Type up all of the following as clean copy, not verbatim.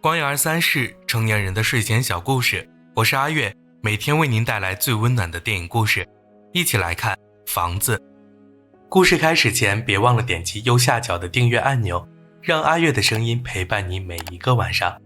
光阳23是成年人的睡前小故事，我是阿月，每天为您带来最温暖的电影故事，一起来看房子。故事开始前，别忘了点击右下角的订阅按钮，让阿月的声音陪伴你每一个晚上。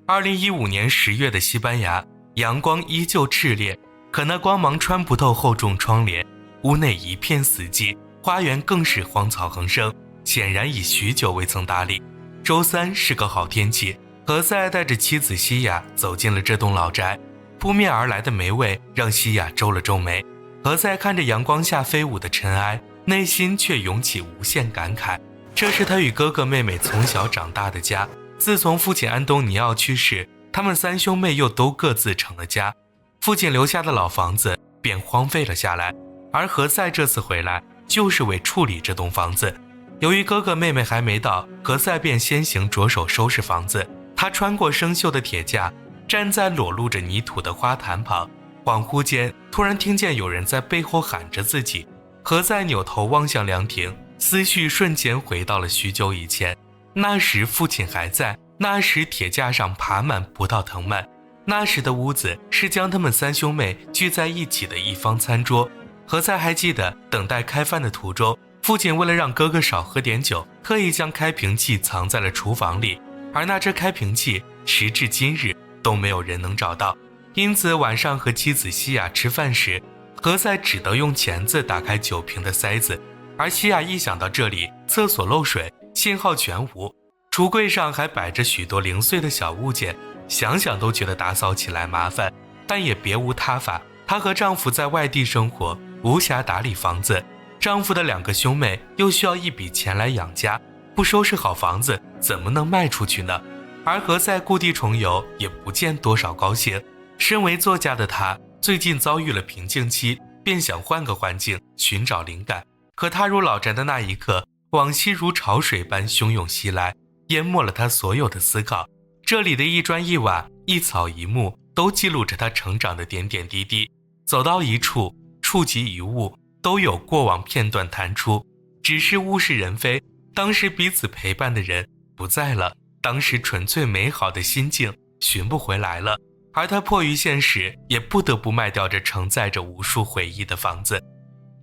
2015年10月的西班牙，阳光依旧炽烈，可那光芒穿不透厚重窗帘，屋内一片死寂，花园更是荒草横生，显然已许久未曾打理。周三是个好天气，何塞带着妻子西雅走进了这栋老宅，扑面而来的霉味让西雅皱了皱眉。何塞看着阳光下飞舞的尘埃，内心却涌起无限感慨。这是他与哥哥妹妹从小长大的家，自从父亲安东尼奥去世，他们三兄妹又都各自成了家，父亲留下的老房子便荒废了下来，而何塞这次回来就是为处理这栋房子。由于哥哥妹妹还没到，何塞便先行着手收拾房子。他穿过生锈的铁架，站在裸露着泥土的花坛旁，恍惚间突然听见有人在背后喊着自己。何塞扭头望向凉亭，思绪瞬间回到了许久以前。那时父亲还在，那时铁架上爬满葡萄藤蔓，那时的屋子是将他们三兄妹聚在一起的一方餐桌。何塞还记得等待开饭的途中，父亲为了让哥哥少喝点酒，特意将开瓶器藏在了厨房里，而那只开瓶器时至今日都没有人能找到。因此晚上和妻子西雅吃饭时，何塞只得用钳子打开酒瓶的塞子，而西雅一想到这里厕所漏水，信号全无，橱柜上还摆着许多零碎的小物件，想想都觉得打扫起来麻烦，但也别无他法。她和丈夫在外地生活，无暇打理房子，丈夫的两个兄妹又需要一笔钱来养家，不收拾好房子怎么能卖出去呢？而何塞故地重游也不见多少高兴。身为作家的他最近遭遇了瓶颈期，便想换个环境寻找灵感。可踏入老宅的那一刻，往昔如潮水般汹涌袭来，淹没了他所有的思考。这里的一砖一瓦，一草一木，都记录着他成长的点点滴滴。走到一处，触及一物，都有过往片段弹出，只是物是人非，当时彼此陪伴的人不在了，当时纯粹美好的心境寻不回来了，而他迫于现实，也不得不卖掉这承载着无数回忆的房子。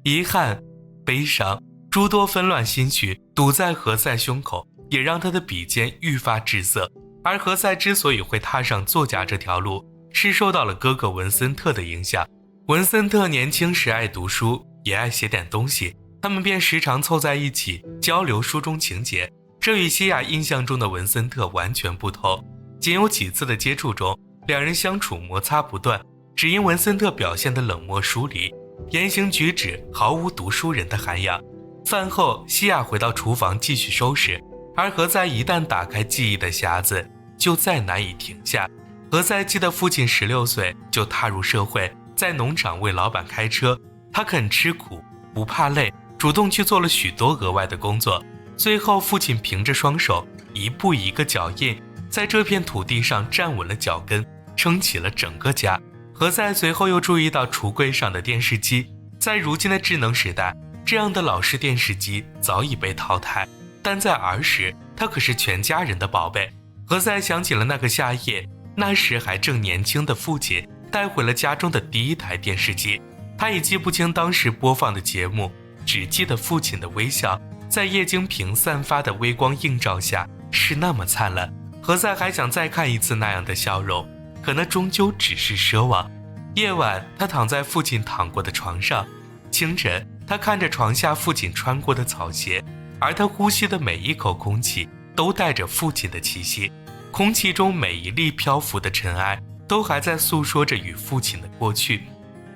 遗憾、悲伤，诸多纷乱心绪堵在何塞胸口，也让他的笔尖愈发滞涩。而何塞之所以会踏上作家这条路，是受到了哥哥文森特的影响。文森特年轻时爱读书，也爱写点东西，他们便时常凑在一起交流书中情节。这与西雅印象中的文森特完全不同，仅有几次的接触中，两人相处摩擦不断，只因文森特表现得冷漠疏离，言行举止毫无读书人的涵养。饭后，西雅回到厨房继续收拾，而何塞一旦打开记忆的匣子，就再难以停下。何塞记得父亲16岁就踏入社会，在农场为老板开车，他肯吃苦，不怕累，主动去做了许多额外的工作。最后父亲凭着双手，一步一个脚印，在这片土地上站稳了脚跟，撑起了整个家。何塞随后又注意到橱柜上的电视机，在如今的智能时代，这样的老式电视机早已被淘汰，但在儿时，它可是全家人的宝贝。何塞想起了那个夏夜，那时还正年轻的父亲带回了家中的第一台电视机。他也记不清当时播放的节目，只记得父亲的微笑在液晶屏散发的微光映照下是那么灿烂。何塞还想再看一次那样的笑容，可那终究只是奢望。夜晚，他躺在父亲躺过的床上，清晨，他看着床下父亲穿过的草鞋，而他呼吸的每一口空气都带着父亲的气息，空气中每一粒漂浮的尘埃都还在诉说着与父亲的过去。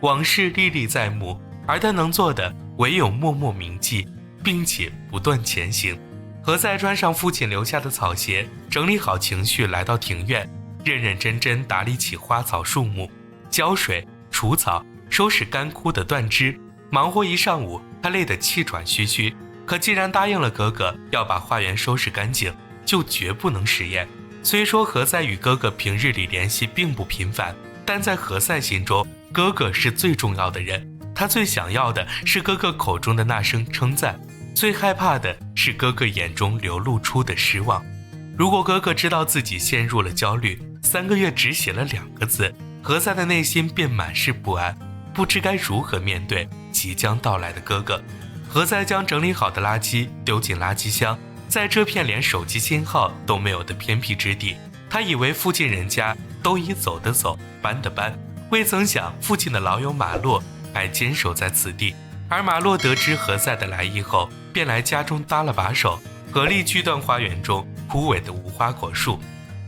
往事历历在目，而他能做的唯有默默铭记，并且不断前行。何塞穿上父亲留下的草鞋，整理好情绪，来到庭院，认认真真打理起花草树木，浇水、除草、收拾干枯的断枝。忙活一上午，他累得气喘吁吁，可既然答应了哥哥要把花园收拾干净，就绝不能食言。虽说何塞与哥哥平日里联系并不频繁，但在何塞心中，哥哥是最重要的人。他最想要的是哥哥口中的那声称赞，最害怕的是哥哥眼中流露出的失望。如果哥哥知道自己陷入了焦虑，3个月只写了2个字，何塞的内心便满是不安，不知该如何面对即将到来的哥哥。何塞将整理好的垃圾丢进垃圾箱，在这片连手机信号都没有的偏僻之地，他以为附近人家都已走的走，搬的搬，未曾想父亲的老友马洛还坚守在此地。而马洛得知何塞的来意后，便来家中搭了把手，合力锯断花园中枯萎的无花果树。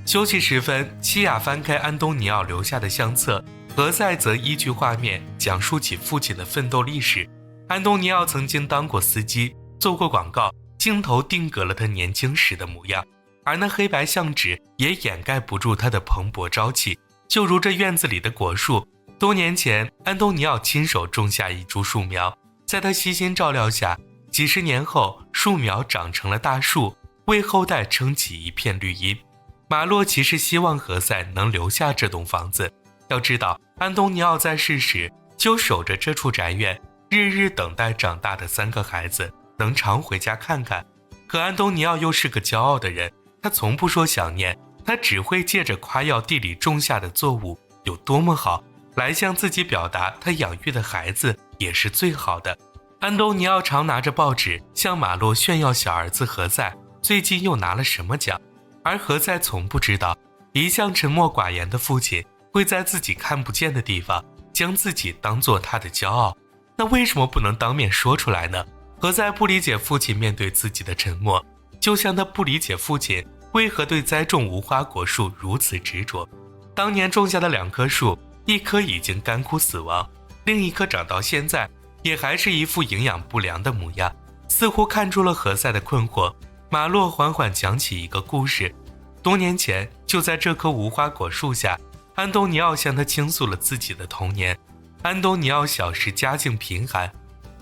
休息时分，西亚翻开安东尼奥留下的相册，何塞则依据画面讲述起父亲的奋斗历史。安东尼奥曾经当过司机，做过广告，镜头定格了他年轻时的模样，而那黑白相纸也掩盖不住他的蓬勃朝气。就如这院子里的果树，多年前安东尼奥亲手种下一株树苗，在他悉心照料下，几十年后树苗长成了大树，为后代撑起一片绿荫。马洛其实希望何塞能留下这栋房子，要知道安东尼奥在世时就守着这处宅院，日日等待长大的3个孩子能常回家看看。可安东尼奥又是个骄傲的人，他从不说想念，他只会借着夸耀地里种下的作物有多么好，来向自己表达他养育的孩子也是最好的。安东尼奥常拿着报纸向马洛炫耀小儿子何塞最近又拿了什么奖，而何塞从不知道，一向沉默寡言的父亲会在自己看不见的地方将自己当作他的骄傲。那为什么不能当面说出来呢？何塞不理解父亲面对自己的沉默，就像他不理解父亲为何对栽种无花果树如此执着。当年种下的2棵树，一棵已经干枯死亡，另一棵长到现在也还是一副营养不良的模样。似乎看出了何塞的困惑，马洛缓缓讲起一个故事。多年前，就在这棵无花果树下，安东尼奥向他倾诉了自己的童年。安东尼奥小时家境贫寒，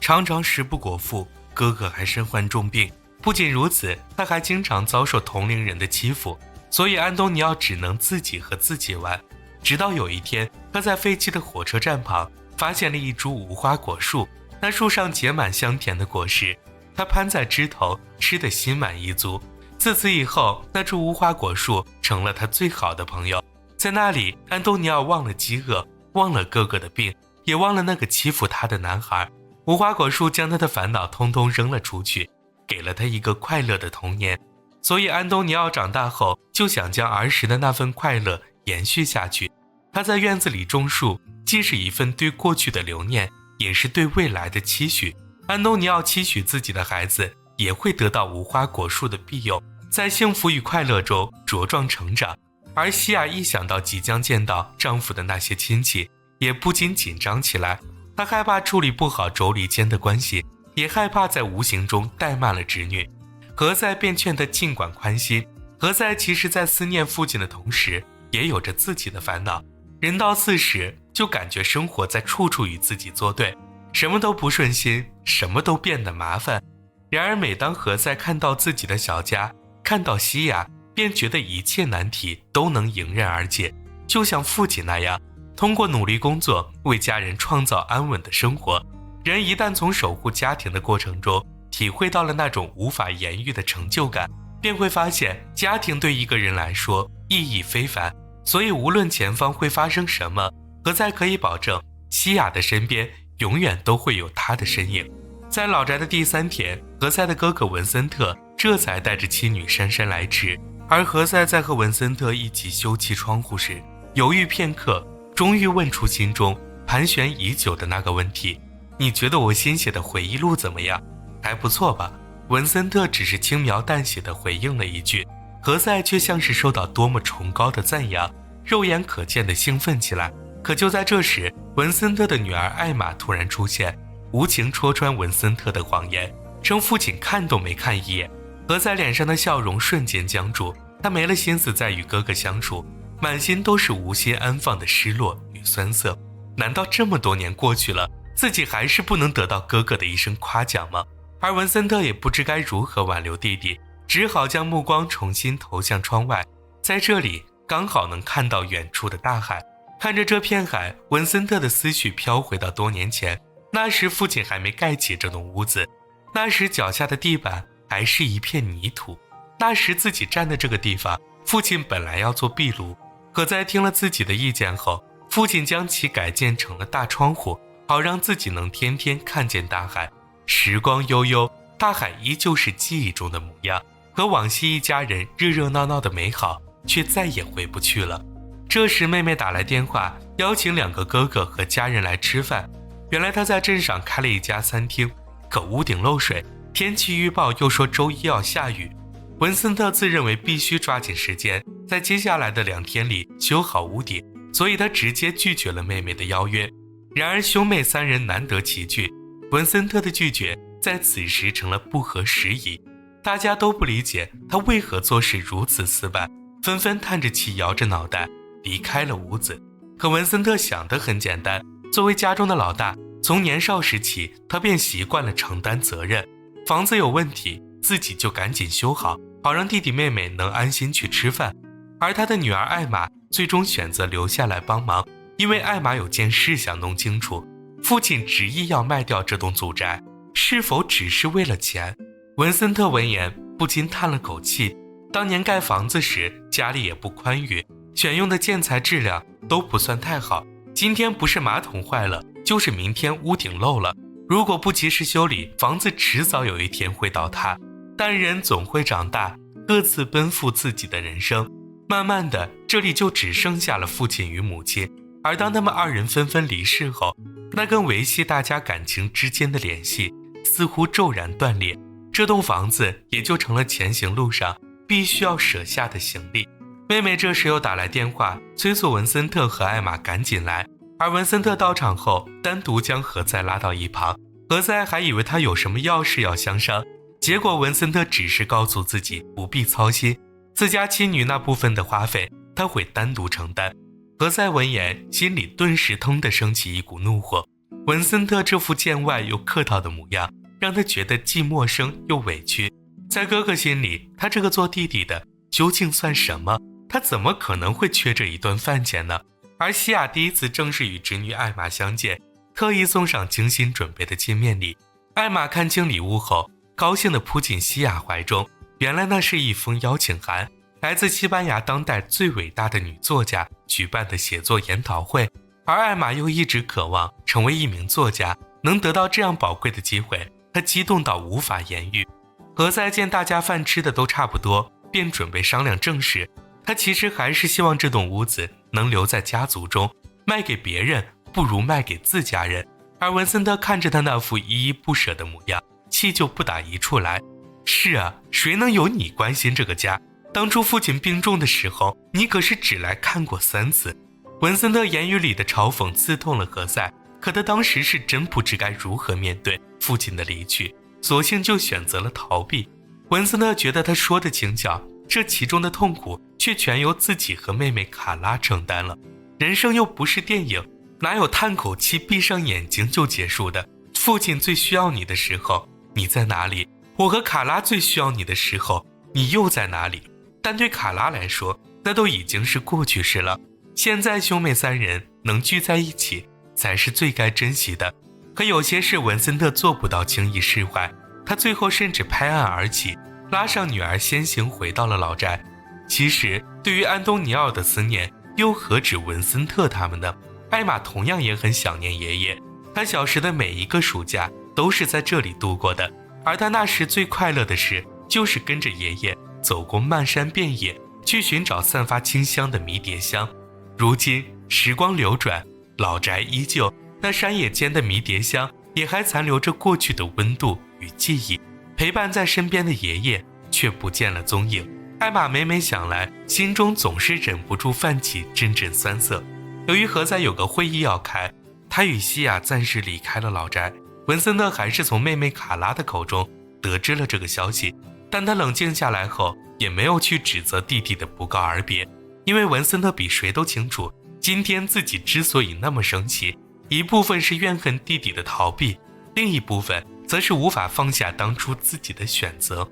常常食不果腹，哥哥还身患重病。不仅如此，他还经常遭受同龄人的欺负，所以安东尼奥只能自己和自己玩。直到有一天，他在废弃的火车站旁发现了一株无花果树，那树上结满香甜的果实，他攀在枝头，吃得心满意足。自此以后，那株无花果树成了他最好的朋友。在那里，安东尼奥忘了饥饿，忘了哥哥的病，也忘了那个欺负他的男孩。无花果树将他的烦恼通通扔了出去，给了他一个快乐的童年。所以安东尼奥长大后就想将儿时的那份快乐延续下去。他在院子里种树，既是一份对过去的留念，也是对未来的期许。安东尼奥期许自己的孩子也会得到无花果树的庇佑，在幸福与快乐中茁壮成长。而西亚一想到即将见到丈夫的那些亲戚，也不禁紧张起来。她害怕处理不好妯娌间的关系，也害怕在无形中怠慢了侄女。何塞便劝她尽管宽心。何塞其实在思念父亲的同时，也有着自己的烦恼。人到40，就感觉生活在处处与自己作对，什么都不顺心，什么都变得麻烦。然而每当何塞看到自己的小家，看到西亚，便觉得一切难题都能迎刃而解，就像父亲那样，通过努力工作为家人创造安稳的生活。人一旦从守护家庭的过程中体会到了那种无法言喻的成就感，便会发现家庭对一个人来说意义非凡。所以无论前方会发生什么，何塞可以保证西亚的身边永远都会有他的身影。在老宅的第3天，何塞的哥哥文森特这才带着妻女姗姗来迟。而何塞在和文森特一起修葺窗户时，犹豫片刻，终于问出心中盘旋已久的那个问题：你觉得我新写的回忆录怎么样？还不错吧？文森特只是轻描淡写地回应了一句，何塞却像是受到多么崇高的赞扬，肉眼可见地兴奋起来。可就在这时，文森特的女儿艾玛突然出现，无情戳穿文森特的谎言，称父亲看都没看一眼。何塞脸上的笑容瞬间僵住，他没了心思再与哥哥相处，满心都是无心安放的失落与酸涩。难道这么多年过去了，自己还是不能得到哥哥的一声夸奖吗？而文森特也不知该如何挽留弟弟，只好将目光重新投向窗外，在这里刚好能看到远处的大海。看着这片海，文森特的思绪飘回到多年前，那时父亲还没盖起这栋屋子，那时脚下的地板还是一片泥土，那时自己站的这个地方，父亲本来要做壁炉，可在听了自己的意见后，父亲将其改建成了大窗户，好让自己能天天看见大海。时光悠悠，大海依旧是记忆中的模样，和往昔一家人热热闹闹的美好却再也回不去了。这时妹妹打来电话，邀请2个哥哥和家人来吃饭。原来她在镇上开了一家餐厅，可屋顶漏水，天气预报又说周一要下雨。文森特自认为必须抓紧时间，在接下来的2天里修好屋顶，所以他直接拒绝了妹妹的邀约。然而兄妹3人难得齐聚，文森特的拒绝在此时成了不合时宜。大家都不理解他为何做事如此死板，纷纷叹着气，摇着脑袋离开了屋子。可文森特想得很简单，作为家中的老大，从年少时起他便习惯了承担责任，房子有问题自己就赶紧修好，好让弟弟妹妹能安心去吃饭。而他的女儿艾玛最终选择留下来帮忙，因为艾玛有件事想弄清楚，父亲执意要卖掉这栋祖宅，是否只是为了钱？文森特闻言不禁叹了口气，当年盖房子时家里也不宽裕，选用的建材质量都不算太好，今天不是马桶坏了，就是明天屋顶漏了，如果不及时修理，房子迟早有一天会倒塌。但人总会长大，各自奔赴自己的人生，慢慢的这里就只剩下了父亲与母亲。而当他们2人纷纷离世后，那跟维系大家感情之间的联系似乎骤然断裂，这栋房子也就成了前行路上必须要舍下的行李。妹妹这时又打来电话，催促文森特和艾玛赶紧来，而文森特到场后单独将何塞拉到一旁，何塞还以为他有什么要事要相商，结果文森特只是告诉自己不必操心，自家妻女那部分的花费他会单独承担。何塞闻言心里顿时腾地升起一股怒火，文森特这副见外又客套的模样让他觉得既陌生又委屈。在哥哥心里，他这个做弟弟的究竟算什么？他怎么可能会缺这一顿饭钱呢？而西亚第一次正式与侄女艾玛相见，特意送上精心准备的见面礼。艾玛看清礼物后高兴地扑进西亚怀中，原来那是一封邀请函，来自西班牙当代最伟大的女作家举办的写作研讨会，而艾玛又一直渴望成为一名作家，能得到这样宝贵的机会，她激动到无法言喻。何塞见大家饭吃的都差不多，便准备商量正事。他其实还是希望这栋屋子能留在家族中，卖给别人不如卖给自家人。而文森特看着他那副依依不舍的模样，气就不打一处来。是啊，谁能有你关心这个家？当初父亲病重的时候，你可是只来看过3次。文森特言语里的嘲讽刺痛了何塞，可他当时是真不知该如何面对父亲的离去，索性就选择了逃避。文森特觉得他说的轻巧，这其中的痛苦却全由自己和妹妹卡拉承担了。人生又不是电影，哪有叹口气闭上眼睛就结束的？父亲最需要你的时候你在哪里？我和卡拉最需要你的时候你又在哪里？但对卡拉来说，那都已经是过去式了。现在兄妹3人能聚在一起才是最该珍惜的。可有些事文森特做不到轻易释怀，他最后甚至拍案而起，拉上女儿先行回到了老宅。其实对于安东尼奥的思念又何止文森特他们呢？艾玛同样也很想念爷爷，他小时的每一个暑假都是在这里度过的，而他那时最快乐的事就是跟着爷爷走过漫山遍野，去寻找散发清香的迷迭香。如今时光流转，老宅依旧，那山野间的迷迭香也还残留着过去的温度与记忆，陪伴在身边的爷爷却不见了踪影。艾玛每每想来，心中总是忍不住泛起阵阵酸涩。由于何塞有个会议要开，他与西亚暂时离开了老宅，文森特还是从妹妹卡拉的口中得知了这个消息，但他冷静下来后也没有去指责弟弟的不告而别，因为文森特比谁都清楚，今天自己之所以那么生气，一部分是怨恨弟弟的逃避，另一部分则是无法放下当初自己的选择。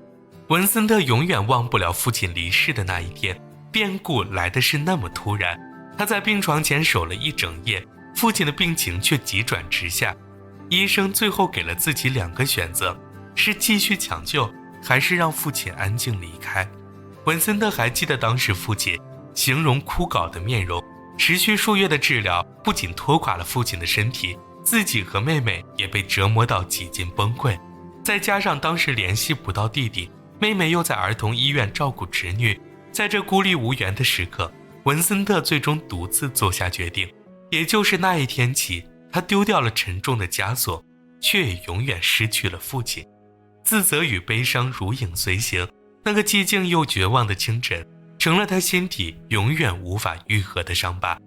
文森特永远忘不了父亲离世的那一天，变故来的是那么突然，他在病床前守了一整夜，父亲的病情却急转直下。医生最后给了自己2个选择，是继续抢救，还是让父亲安静离开。文森特还记得当时父亲形容枯槁的面容，持续数月的治疗不仅拖垮了父亲的身体，自己和妹妹也被折磨到几近崩溃。再加上当时联系不到弟弟，妹妹又在儿童医院照顾侄女，在这孤立无援的时刻，文森特最终独自做下决定。也就是那一天起，他丢掉了沉重的枷锁，却也永远失去了父亲。自责与悲伤如影随形，那个寂静又绝望的清晨，成了他心底永远无法愈合的伤疤。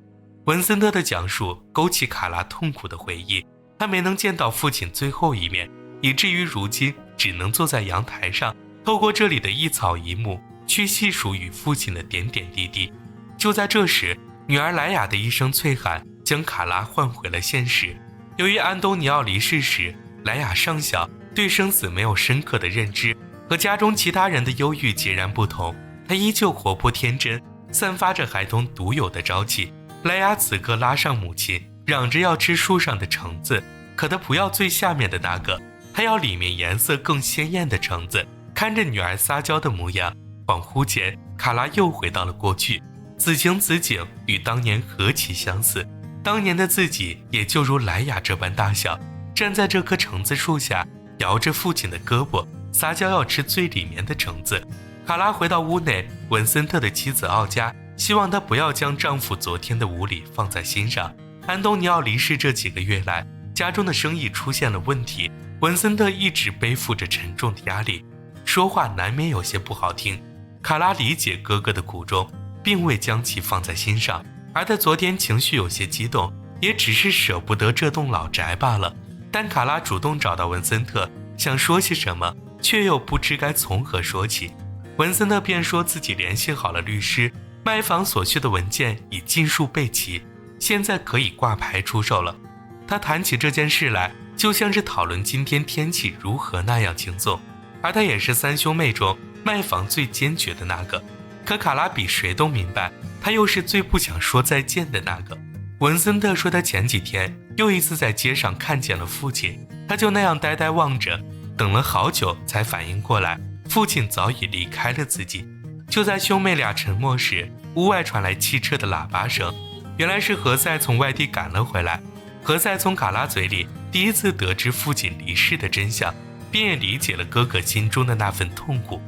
文森特的讲述勾起卡拉痛苦的回忆，他没能见到父亲最后一面，以至于如今只能坐在阳台上，透过这里的一草一木去细数与父亲的点点滴滴。就在这时，女儿莱雅的一声催喊将卡拉唤回了现实。由于安东尼奥离世时，莱雅尚小，对生死没有深刻的认知，和家中其他人的忧郁截然不同。她依旧活泼天真，散发着孩童独有的朝气。莱雅此刻拉上母亲，嚷着要吃树上的橙子，可她不要最下面的那个，她要里面颜色更鲜艳的橙子。看着女儿撒娇的模样，恍惚间卡拉又回到了过去，此情此景与当年何其相似。当年的自己也就如莱雅这般大小，站在这棵橙子树下，摇着父亲的胳膊，撒娇要吃最里面的橙子。卡拉回到屋内，文森特的妻子奥加希望她不要将丈夫昨天的无礼放在心上。安东尼奥离世这几个月来，家中的生意出现了问题，文森特一直背负着沉重的压力，说话难免有些不好听。卡拉理解哥哥的苦衷，并未将其放在心上，而他昨天情绪有些激动，也只是舍不得这栋老宅罢了。但卡拉主动找到文森特，想说些什么，却又不知该从何说起。文森特便说自己联系好了律师，卖房所需的文件已尽数备齐，现在可以挂牌出售了。他谈起这件事来，就像是讨论今天天气如何那样轻松，而他也是三兄妹中卖房最坚决的那个。可卡拉比谁都明白，他又是最不想说再见的那个。文森特说他前几天又一次在街上看见了父亲，他就那样呆呆望着，等了好久才反应过来，父亲早已离开了自己。就在兄妹俩沉默时，屋外传来汽车的喇叭声，原来是何塞从外地赶了回来。何塞从卡拉嘴里第一次得知父亲离世的真相，便也理解了哥哥心中的那份痛苦。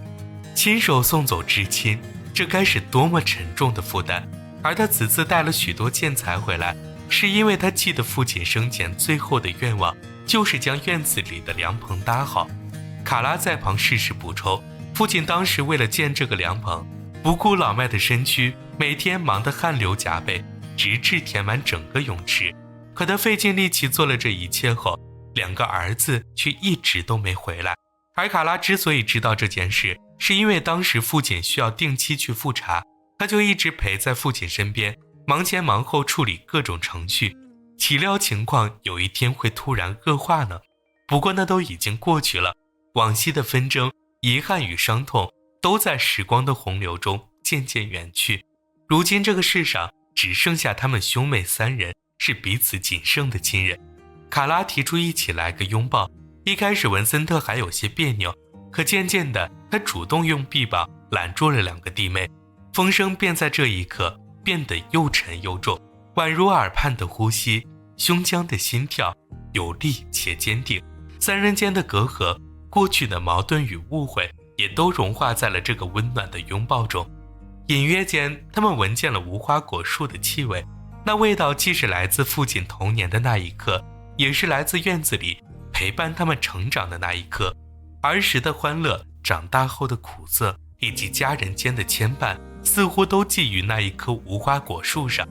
亲手送走至亲，这该是多么沉重的负担。而他此次带了许多建材回来，是因为他记得父亲生前最后的愿望就是将院子里的凉棚搭好。卡拉在旁适时补充，父亲当时为了建这个凉棚，不顾老迈的身躯，每天忙得汗流浃背，直至填满整个泳池。可他费尽力气做了这一切后，两个儿子却一直都没回来。而卡拉之所以知道这件事，是因为当时父亲需要定期去复查，他就一直陪在父亲身边，忙前忙后处理各种程序，岂料情况有一天会突然恶化呢？不过那都已经过去了，往昔的纷争、遗憾与伤痛都在时光的洪流中渐渐远去。如今这个世上只剩下他们兄妹三人是彼此仅剩的亲人。卡拉提出一起来个拥抱，一开始文森特还有些别扭，可渐渐的他主动用臂膀揽住了两个弟妹，风声便在这一刻变得又沉又重，宛如耳畔的呼吸，胸腔的心跳，有力且坚定。三人间的隔阂，过去的矛盾与误会，也都融化在了这个温暖的拥抱中。隐约间，他们闻见了无花果树的气味，那味道既是来自父亲童年的那一刻，也是来自院子里陪伴他们成长的那一刻。儿时的欢乐，长大后的苦涩，以及家人间的牵绊，似乎都寄于那一棵无花果树上。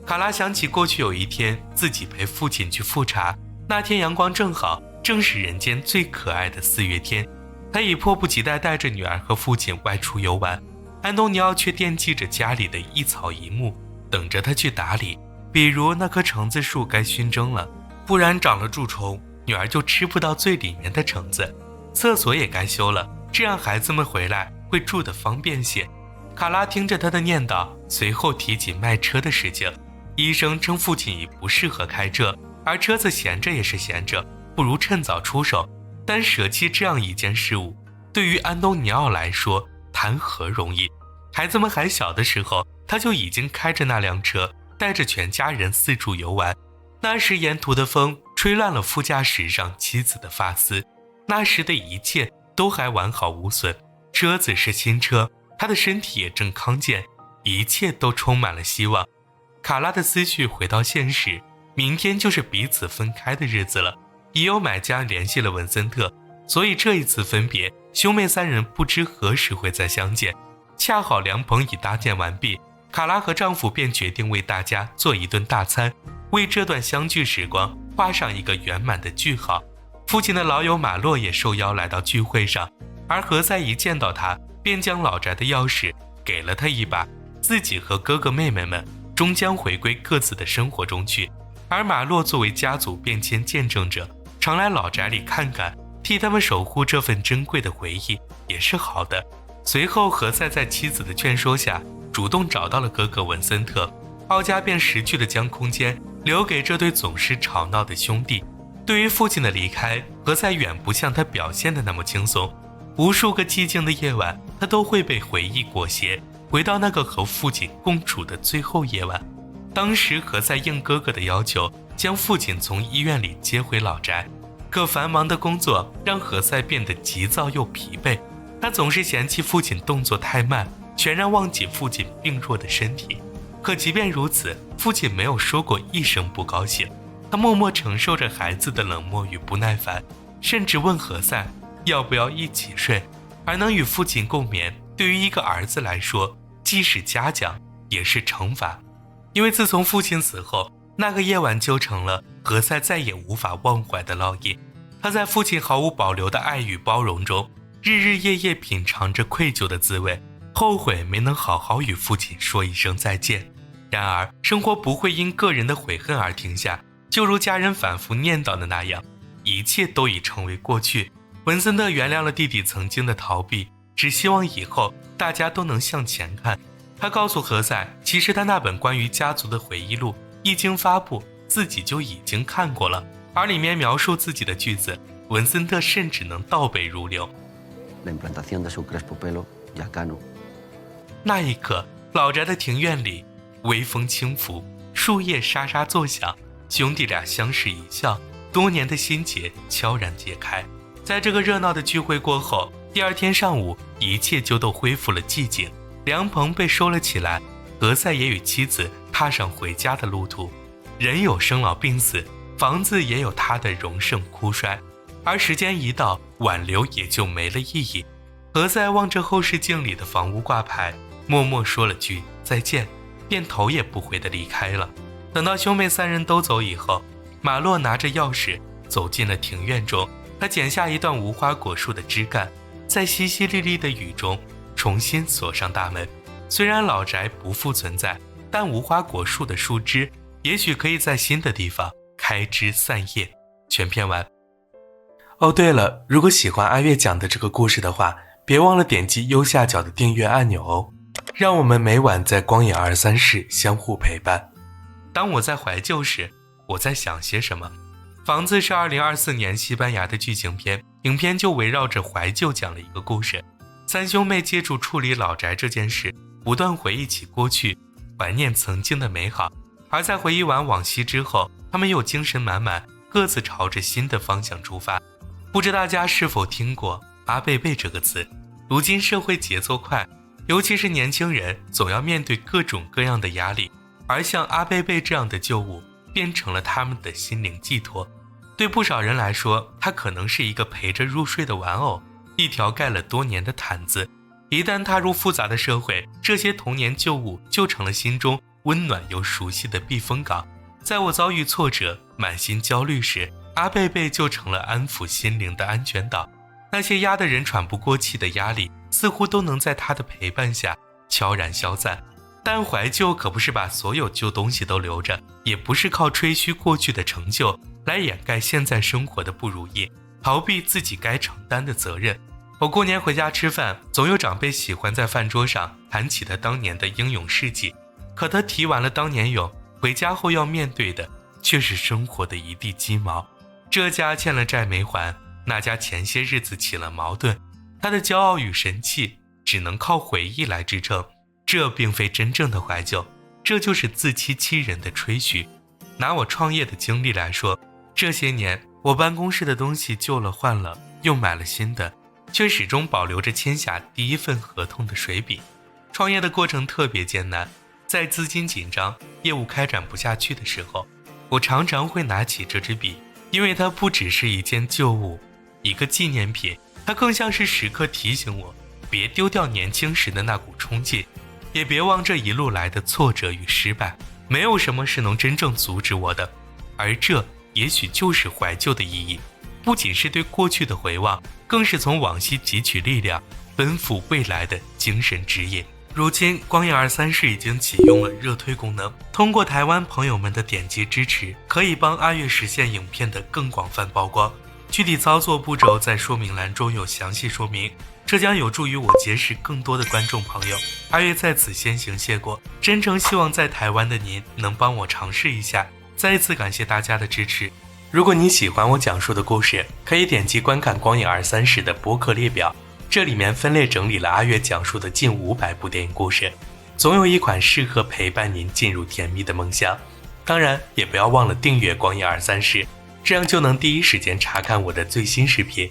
卡拉想起过去有一天自己陪父亲去复查，那天阳光正好，正是人间最可爱的4月天。他已迫不及待带着女儿和父亲外出游玩，安东尼奥却惦记着家里的一草一木，等着他去打理。比如那棵橙子树该熏蒸了，不然长了蛀虫，女儿就吃不到最里面的橙子。厕所也该修了，这样孩子们回来会住得方便些。卡拉听着他的念叨，随后提起卖车的事情。医生称父亲已不适合开车，而车子闲着也是闲着，不如趁早出手。但舍弃这样一件事物，对于安东尼奥来说谈何容易。孩子们还小的时候，他就已经开着那辆车，带着全家人四处游玩。那时沿途的风吹乱了副驾驶上妻子的发丝，那时的一切都还完好无损，车子是新车，他的身体也正康健，一切都充满了希望。卡拉的思绪回到现实，明天就是彼此分开的日子了。已有买家联系了文森特，所以这一次分别，兄妹三人不知何时会再相见。恰好凉棚已搭建完毕，卡拉和丈夫便决定为大家做一顿大餐，为这段相聚时光画上一个圆满的句号。父亲的老友马洛也受邀来到聚会上，而何塞一见到他，便将老宅的钥匙给了他一把，自己和哥哥妹妹们终将回归各自的生活中去。而马洛作为家族变迁见证者，常来老宅里看看，替他们守护这份珍贵的回忆，也是好的。随后何塞在妻子的劝说下，主动找到了哥哥文森特，奥加便识趣地将空间留给这对总是吵闹的兄弟。对于父亲的离开，何塞远不像他表现的那么轻松。无数个寂静的夜晚，他都会被回忆裹挟，回到那个和父亲共处的最后夜晚。当时何塞应哥哥的要求，将父亲从医院里接回老宅，可繁忙的工作让何塞变得急躁又疲惫。他总是嫌弃父亲动作太慢，全然忘记父亲病弱的身体。可即便如此，父亲没有说过一声不高兴，他默默承受着孩子的冷漠与不耐烦，甚至问何塞要不要一起睡。而能与父亲共眠，对于一个儿子来说，既是嘉奖，也是惩罚。因为自从父亲死后，那个夜晚就成了何塞再也无法忘怀的烙印。他在父亲毫无保留的爱与包容中，日日夜夜品尝着愧疚的滋味，后悔没能好好与父亲说一声再见。然而生活不会因个人的悔恨而停下，就如家人反复念叨的那样，一切都已成为过去。文森特原谅了弟弟曾经的逃避，只希望以后大家都能向前看。他告诉何塞，其实他那本关于家族的回忆录一经发布，自己就已经看过了，而里面描述自己的句子，文森特甚至能倒背如流。那一刻，老宅的庭院里，微风轻拂，树叶沙沙作响，兄弟俩相视一笑，多年的心结悄然解开。在这个热闹的聚会过后，第二天上午，一切就都恢复了寂静。凉棚被收了起来，何塞也与妻子踏上回家的路途。人有生老病死，房子也有它的荣盛枯衰，而时间一到，挽留也就没了意义。何塞望着后视镜里的房屋挂牌，默默说了句再见，便头也不回地离开了。等到兄妹三人都走以后，马洛拿着钥匙走进了庭院中，他剪下一段无花果树的枝干，在淅淅沥沥的雨中重新锁上大门。虽然老宅不复存在，但无花果树的树枝也许可以在新的地方开枝散叶。全篇完。哦，对了，如果喜欢阿月讲的这个故事的话，别忘了点击右下角的订阅按钮哦，让我们每晚在光影23室相互陪伴。当我在怀旧时，我在想些什么？房子是2024年西班牙的剧情片，影片就围绕着怀旧讲了一个故事。三兄妹借助处理老宅这件事，不断回忆起过去，怀念曾经的美好。而在回忆完往昔之后，他们又精神满满，各自朝着新的方向出发。不知大家是否听过阿贝贝这个词？如今社会节奏快，尤其是年轻人总要面对各种各样的压力，而像阿贝贝这样的旧物变成了他们的心灵寄托。对不少人来说，它可能是一个陪着入睡的玩偶，一条盖了多年的毯子。一旦踏入复杂的社会，这些童年旧物就成了心中温暖又熟悉的避风港。在我遭遇挫折、满心焦虑时，阿贝贝就成了安抚心灵的安全岛。那些压得人喘不过气的压力，似乎都能在他的陪伴下悄然消散。但怀旧可不是把所有旧东西都留着，也不是靠吹嘘过去的成就来掩盖现在生活的不如意，逃避自己该承担的责任。我过年回家吃饭，总有长辈喜欢在饭桌上谈起他当年的英勇事迹，可他提完了当年勇，回家后要面对的却是生活的一地鸡毛。这家欠了债没还，那家前些日子起了矛盾，他的骄傲与神气只能靠回忆来支撑。这并非真正的怀旧，这就是自欺欺人的吹嘘。拿我创业的经历来说，这些年我办公室的东西旧了换了，又买了新的，却始终保留着签下第一份合同的水笔。创业的过程特别艰难，在资金紧张、业务开展不下去的时候，我常常会拿起这支笔，因为它不只是一件旧物，一个纪念品，它更像是时刻提醒我，别丢掉年轻时的那股冲劲，也别忘这一路来的挫折与失败。没有什么是能真正阻止我的，而这也许就是怀旧的意义，不仅是对过去的回望，更是从往昔汲取力量，奔赴未来的精神指引。如今光影234已经启用了热推功能，通过台湾朋友们的点击支持，可以帮阿月实现影片的更广泛曝光。具体操作步骤在说明栏中有详细说明，这将有助于我结识更多的观众朋友。阿月在此先行谢过，真诚希望在台湾的您能帮我尝试一下。再一次感谢大家的支持。如果你喜欢我讲述的故事，可以点击观看光影234的播客列表，这里面分类整理了阿月讲述的近500部电影故事，总有一款适合陪伴您进入甜蜜的梦乡。当然也不要忘了订阅光影234，这样就能第一时间查看我的最新视频。